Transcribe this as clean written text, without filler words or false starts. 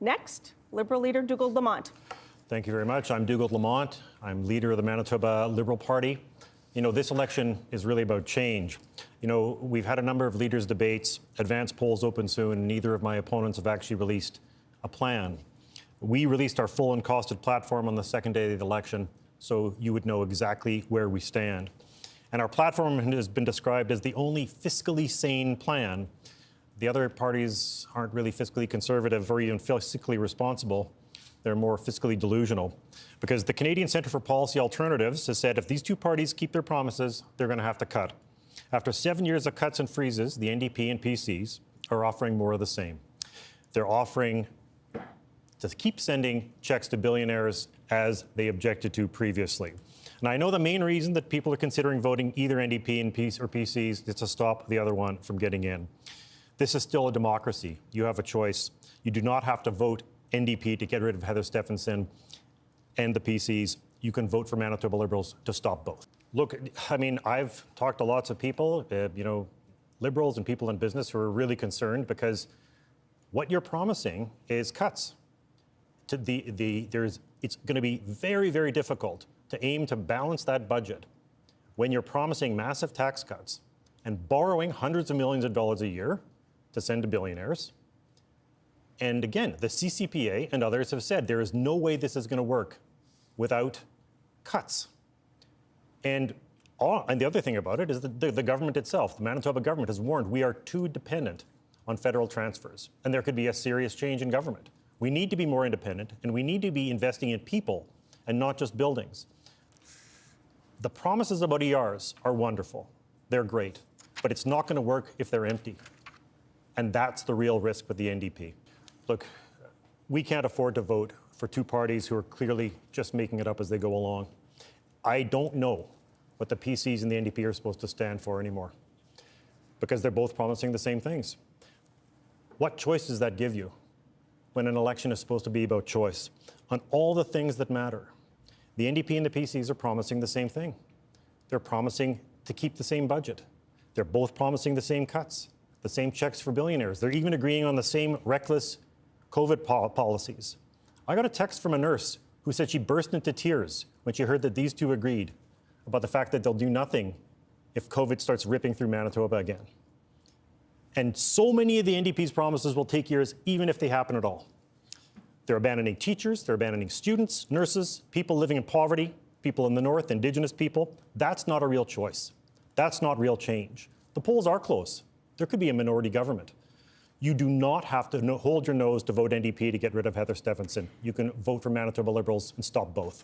Next, Liberal leader Dougald Lamont. Thank you very much. I'm Dougald Lamont. I'm leader of the Manitoba Liberal Party. You know, this election is really about change. You know, we've had a number of leaders' debates. Advanced polls open soon, and neither of my opponents have actually released a plan. We released our full and costed platform on the second day of the election, so you would know exactly where we stand. And our platform has been described as the only fiscally sane plan. The other parties aren't really fiscally conservative or even fiscally responsible. They're more fiscally delusional. Because the Canadian Centre for Policy Alternatives has said if these two parties keep their promises, they're going to have to cut. After 7 years of cuts and freezes, the NDP and PCs are offering more of the same. They're offering to keep sending checks to billionaires as they objected to previously. And I know the main reason that people are considering voting either NDP and PCs is to stop the other one from getting in. This is still a democracy. You have a choice. You do not have to vote NDP to get rid of Heather Stephenson and the PCs. You can vote for Manitoba Liberals to stop both. Look, I mean, I've talked to lots of people, Liberals and people in business who are really concerned because what you're promising is cuts. It's going to be very, very difficult to aim to balance that budget when you're promising massive tax cuts and borrowing hundreds of millions of dollars a year to send to billionaires. And again, the CCPA and others have said there is no way this is going to work without cuts. And the other thing about it is that the government itself, the Manitoba government, has warned we are too dependent on federal transfers, and there could be a serious change in government. We need to be more independent, and we need to be investing in people and not just buildings. The promises about ERs are wonderful. They're great, but it's not going to work if they're empty. And that's the real risk with the NDP. Look, we can't afford to vote for two parties who are clearly just making it up as they go along. I don't know what the PCs and the NDP are supposed to stand for anymore because they're both promising the same things. What choice does that give you when an election is supposed to be about choice? On all the things that matter, the NDP and the PCs are promising the same thing. They're promising to keep the same budget. They're both promising the same cuts, the same checks for billionaires. They're even agreeing on the same reckless COVID policies. I got a text from a nurse who said she burst into tears when she heard that these two agreed about the fact that they'll do nothing if COVID starts ripping through Manitoba again. And so many of the NDP's promises will take years, even if they happen at all. They're abandoning teachers, they're abandoning students, nurses, people living in poverty, people in the north, Indigenous people. That's not a real choice. That's not real change. The polls are close. There could be a minority government. You do not have to hold your nose to vote NDP to get rid of Heather Stephenson. You can vote for Manitoba Liberals and stop both.